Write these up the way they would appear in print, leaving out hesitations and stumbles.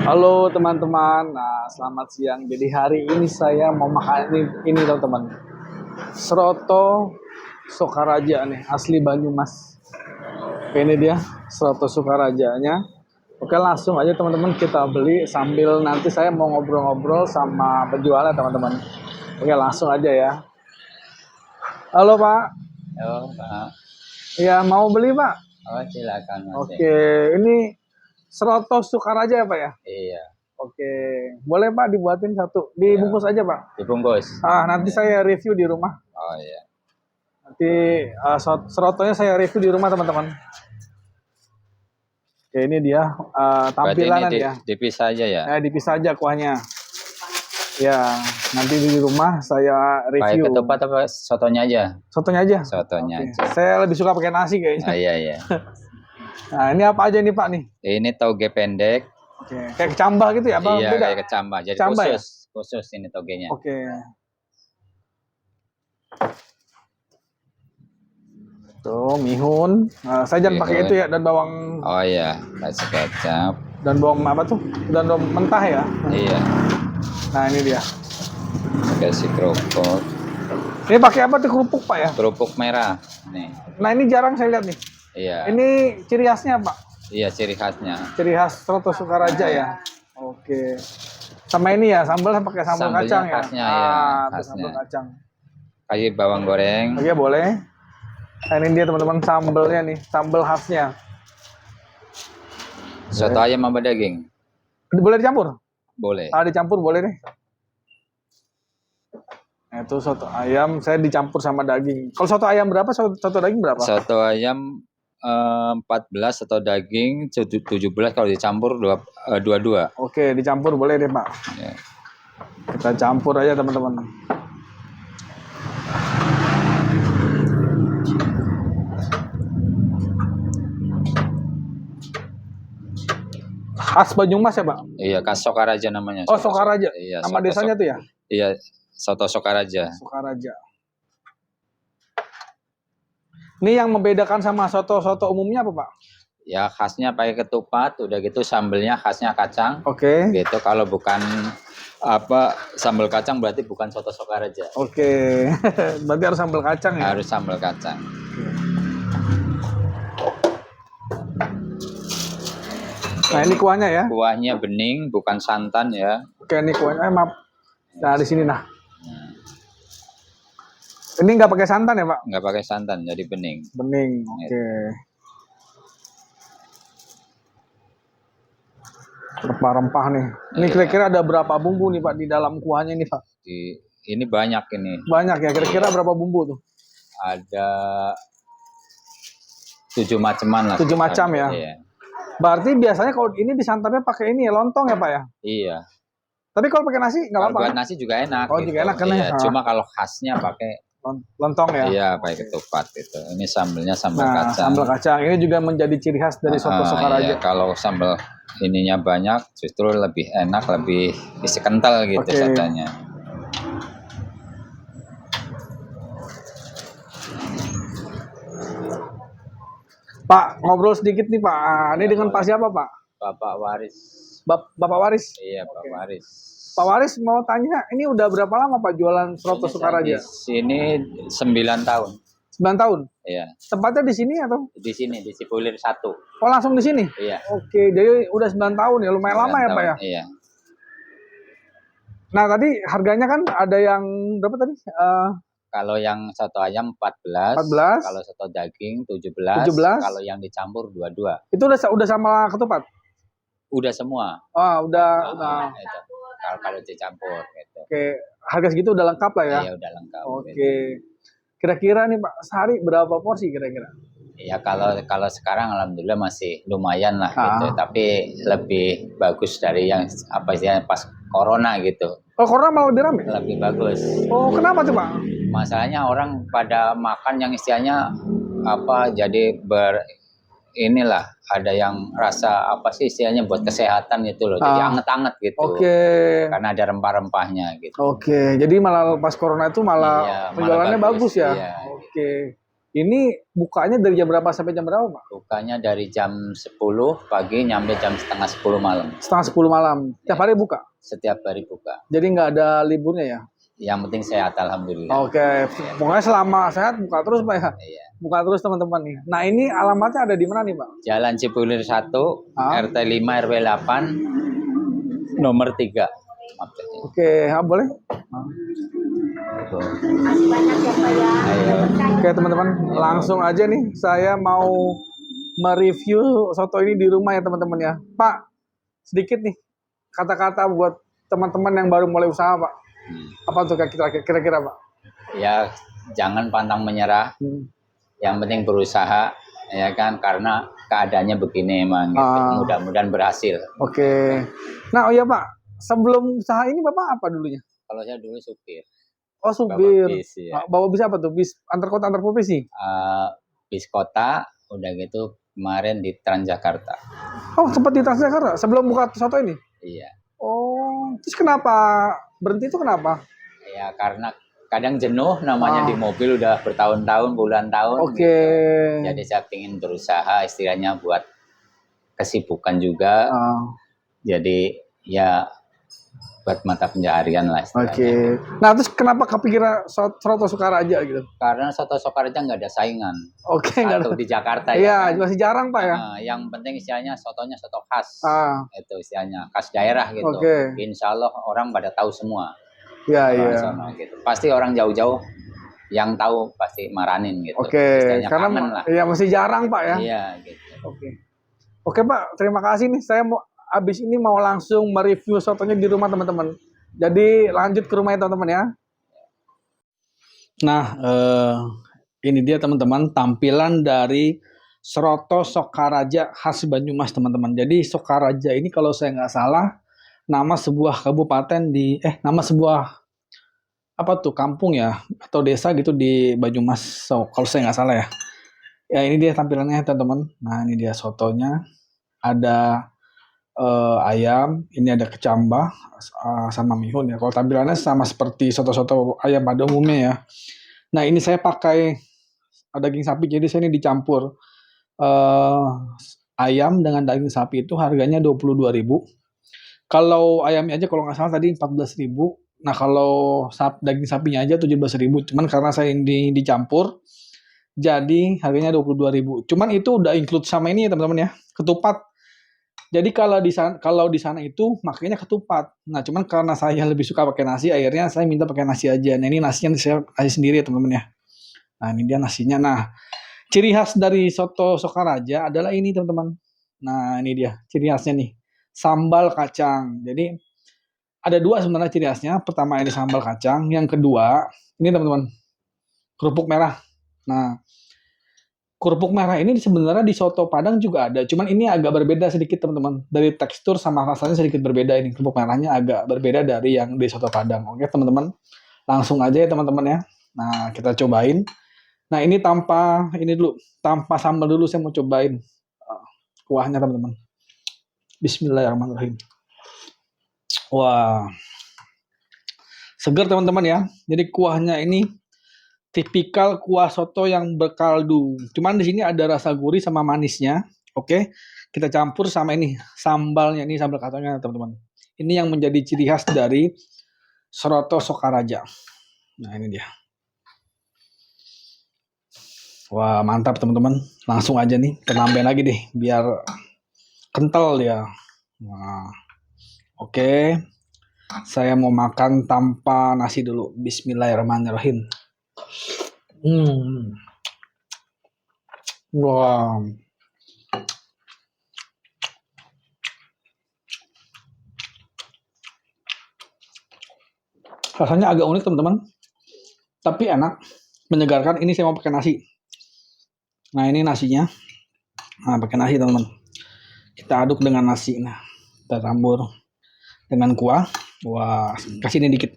Halo teman-teman, nah selamat siang. Jadi hari ini saya mau makan ini teman-teman. Seroto Sokaraja nih, asli Banyumas. Oke, ini dia Seroto Sokarajanya. Oke, langsung aja teman-teman kita beli sambil nanti saya mau ngobrol-ngobrol sama penjualnya teman-teman. Oke, langsung aja ya. Halo Pak. Halo Pak. Ya, mau beli Pak? Oh silakan Mas. Oke, ini Seroto Sokaraja ya Pak ya? Iya. Oke, boleh Pak dibuatin satu, dibungkus aja Pak. Dibungkus. Nanti saya review di rumah. Oh iya. Nanti serotonya saya review di rumah teman-teman. Oke, ini dia tampilannya Berarti ini ya. dipisah aja ya. Dipisah aja kuahnya. Ya, nanti di rumah saya Pakai review. ketupat apa sotonya aja? Sotonya aja. Sotonya Oke. aja. Saya lebih suka pakai nasi kayaknya. Iya. Nah, ini apa aja nih Pak nih? Ini toge pendek. Oke, kayak kecambah gitu ya? Apa Iya, beda? kayak kecambah. Jadi Kecambah khusus, ya? khusus ini togenya. Oke. Tuh, mihun. Saya jangan pakai itu ya, dan bawang. Oh iya, kasih kecap. Dan bawang apa tuh? Dan bawang mentah ya? Iya. Nah, ini dia. Kasih kerupuk. Ini pakai apa tuh kerupuk Pak ya? Kerupuk merah. Nih. Nah, ini jarang saya lihat nih. Iya. Ini ciri khasnya Pak? Iya, ciri khasnya. Ciri khas Seroto Sokaraja ya? Oke. Sama ini ya, sambal pakai sambal Sambalnya kacang ya? khasnya, ya, khasnya. Sambal kacang. Kasih bawang goreng. Oke, boleh. Nah, ini dia teman-teman sambalnya nih, sambal khasnya. Soto ayam apa daging? Boleh dicampur? Boleh. Dicampur boleh deh. Nah, itu soto ayam saya dicampur sama daging. Kalau soto ayam berapa? Soto daging berapa? Soto ayam 14 atau daging 17, kalau dicampur 22. Oke, dicampur boleh deh Pak. Ya. Kita campur aja teman-teman. Khas Banyumas ya Pak? Iya, khas Sokaraja namanya. Oh, Sokaraja. Iya, Nama desanya tuh ya? Iya, Soto Sokaraja. Sokaraja. Ini yang membedakan sama soto-soto umumnya apa Pak? Ya, khasnya pakai ketupat, udah gitu sambelnya khasnya kacang. Oke. Gitu, kalau bukan sambal kacang berarti bukan Soto Sokaraja. Oke. Berarti harus sambal kacang ya? Harus sambal kacang. Nah, ini kuahnya ya? Kuahnya bening, bukan santan ya. Oke, ini kuahnya. Maaf. Nah, di sini nah. Ini nggak pakai santan ya Pak? Nggak pakai santan, jadi bening. Bening. Oke. Rempah-rempah nih. Ini kira-kira ada berapa bumbu nih Pak di dalam kuahnya ini Pak? Ini banyak ini. Banyak ya. Kira-kira berapa bumbu tuh? Ada 7 macaman lah. 7 macam ya? Iya. Berarti biasanya kalau ini disantapnya pakai ini ya, lontong ya Pak ya? Iya. Tapi kalau pakai nasi nggak Kalau apa-apa? buat nasi juga enak. Oh, juga enak kan ya? Cuma kalau khasnya pakai lontong ya? Iya, pakai ketupat itu. Ini sambelnya sambal Nah, kacang. sambal kacang ini juga menjadi ciri khas dari soto Sokaraja. Iya, kalau sambal ininya banyak, justru lebih enak, lebih isi kental gitu sotonya. Pak, ngobrol sedikit nih Pak. Ini dengan Pak siapa Pak? Bapak Waris. Bapak Waris? Iya, Pak Waris. Pak Waris mau tanya, ini udah berapa lama Pak jualan Seroto Sokaraja? Di sini 9 tahun. 9 tahun? Iya. Tempatnya di sini atau? Di sini, di Cipulir 1. Oh, langsung di sini? Iya. Oke, jadi udah 9 tahun ya, lumayan lama ya Pak ya? Iya. Nah, tadi harganya kan ada yang berapa tadi? Kalau yang soto ayam 14, 14. Kalau soto daging 17, 17. Kalau yang dicampur 22. Itu udah sama ketupat? Udah semua. Udah. Itu. Kalau dicampur gitu. Oke, harga segitu udah lengkap lah ya? Iya, udah lengkap. Oke. Gitu. Kira-kira nih Pak, sehari berapa porsi kira-kira? Ya kalau sekarang alhamdulillah masih lumayan lah gitu, tapi lebih bagus dari yang pas corona gitu. Oh, corona malah lebih ramai? Lebih bagus. Oh, kenapa tuh Pak? Masalahnya orang pada makan yang istilahnya jadi inilah, ada yang rasa istilahnya buat kesehatan gitu loh, jadi anget-anget gitu. Oke. Karena ada rempah-rempahnya gitu. Oke, jadi malah pas corona itu malah penjualannya bagus ya? Iya. Oke. Ini bukanya dari jam berapa sampai jam berapa, Pak? Bukanya dari jam 10 pagi nyampe jam setengah 10 malam. Setengah 10 malam. Tiap hari buka? Setiap hari buka. Jadi nggak ada liburnya ya? Yang penting sehat, alhamdulillah. Oke, pokoknya selama sehat buka terus, Pak ya? Iya. Buka terus teman-teman nih. Nah ini alamatnya ada di mana nih, Pak? Jalan Cipulir 1, RT 5 RW 8, nomor 3. Oke, boleh? Oke teman-teman, langsung aja nih saya mau mereview soto ini di rumah ya teman-teman ya. Pak, sedikit nih kata-kata buat teman-teman yang baru mulai usaha, Pak. Apa tuh kira-kira, Pak? Ya, jangan pantang menyerah. Yang penting berusaha, ya kan, karena keadaannya begini emang gitu. Mudah-mudahan berhasil. Oke. Nah, oh ya Pak, sebelum usaha ini Bapak apa dulunya? Kalau saya dulu supir. Oh, supir. Bawa bis, ya. Bawa bis apa tuh? Bis antar kota antar provinsi? Bis kota, udah gitu kemarin di Transjakarta. Oh, sempat di Transjakarta sebelum buka soto ini? Iya. Oh, terus kenapa berhenti itu kenapa? Ya karena kadang jenuh namanya di mobil udah bertahun-tahun, bulan tahun. Oke. Gitu. Jadi saya ingin berusaha istilahnya buat kesibukan juga. Jadi ya buat mata pencaharian lah istilahnya. Oke. Nah terus kenapa kepikiran soto Sokaraja gitu? Karena soto Sokaraja nggak ada saingan. Oke. Satu di Jakarta ya. Iya, masih jarang Pak ya. Yang penting istilahnya sotonya soto khas. Itu istilahnya khas daerah gitu. Oke. Insya Allah orang pada tahu semua. Iya. Gitu. Pasti orang jauh-jauh yang tahu pasti maranin gitu. Oke. Karena kangen lah. Ya masih jarang Pak ya. Iya gitu. Oke Pak, terima kasih nih. Saya mau abis ini mau langsung mereview sotonya di rumah teman-teman. Jadi lanjut ke rumahnya teman-teman ya. Nah, ini dia teman-teman tampilan dari Soto Sokaraja khas Banyumas teman-teman. Jadi Sokaraja ini kalau saya nggak salah nama sebuah kabupaten nama sebuah apa tuh kampung ya atau desa gitu di Banyumas. Kalau saya nggak salah ya. Ya ini dia tampilannya teman-teman. Nah ini dia sotonya. Ada ayam, ini ada kecambah sama mihun ya. Kalau tampilannya sama seperti soto-soto ayam pada umumnya ya. Nah ini saya pakai daging sapi, jadi saya ini dicampur ayam dengan daging sapi itu harganya 22.000. Kalau ayamnya aja kalau nggak salah tadi 14.000. Nah kalau daging sapinya aja 17.000. Cuman karena saya ini dicampur, jadi harganya 22.000. Cuman itu udah include sama ini ya teman-teman ya, ketupat. Jadi kalau di sana itu makanya ketupat. Nah, cuman karena saya lebih suka pakai nasi, akhirnya saya minta pakai nasi aja. Nah, ini nasinya saya kasih sendiri ya, teman-teman ya. Nah, ini dia nasinya. Nah, ciri khas dari soto Sokaraja adalah ini, teman-teman. Nah, ini dia ciri khasnya nih. Sambal kacang. Jadi ada dua sebenarnya ciri khasnya. Pertama ini sambal kacang, yang kedua ini teman-teman kerupuk merah. Nah, kerupuk merah ini sebenarnya di soto Padang juga ada, cuman ini agak berbeda sedikit teman-teman. Dari tekstur sama rasanya sedikit berbeda ini. Kerupuk merahnya agak berbeda dari yang di soto Padang. Oke teman-teman, langsung aja ya teman-teman ya. Nah kita cobain. Nah ini tanpa sambal dulu saya mau cobain kuahnya teman-teman. Bismillahirrahmanirrahim. Wah, segar teman-teman ya. Jadi kuahnya ini tipikal kuah soto yang berkaldu. Cuman di sini ada rasa gurih sama manisnya. Oke, kita campur sama ini sambalnya, ini sambal kacangnya teman-teman. Ini yang menjadi ciri khas dari Soto Sokaraja. Nah ini dia. Wah mantap teman-teman. Langsung aja nih, kita nambahin lagi deh, biar kental ya. Nah, oke. Saya mau makan tanpa nasi dulu. Bismillahirrahmanirrahim. Wah. Rasanya agak unik teman-teman. Tapi enak, menyegarkan. Ini saya mau pakai nasi. Nah, ini nasinya. Nah, pakai nasi teman-teman. Kita aduk dengan nasi. Nah, kita campur dengan kuah. Wah, kasih ini dikit.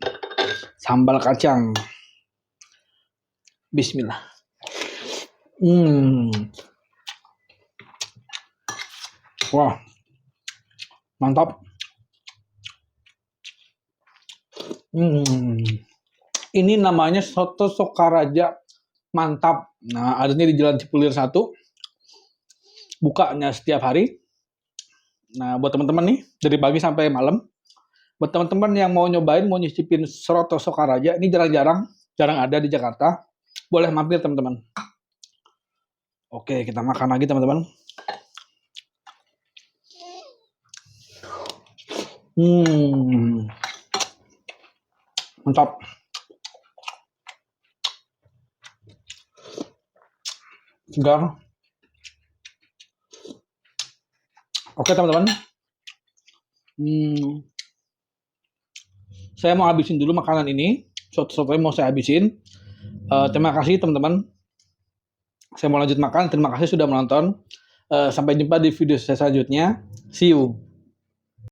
Sambal kacang. Bismillah. Wah, mantap. Ini namanya Soto Sokaraja mantap. Nah, adanya di Jalan Cipulir 1. Bukanya setiap hari. Nah, buat teman-teman nih, dari pagi sampai malam. Buat teman-teman yang mau nyobain, mau nyicipin Seroto Sokaraja, ini jarang ada di Jakarta. Boleh mampir, teman-teman. Oke, kita makan lagi, teman-teman. Mantap. Segar. Oke, teman-teman. Saya mau habisin dulu makanan ini. Soto-sotonya mau saya habisin. Terima kasih, teman-teman. Saya mau lanjut makan. Terima kasih sudah menonton. Sampai jumpa di video saya selanjutnya. See you.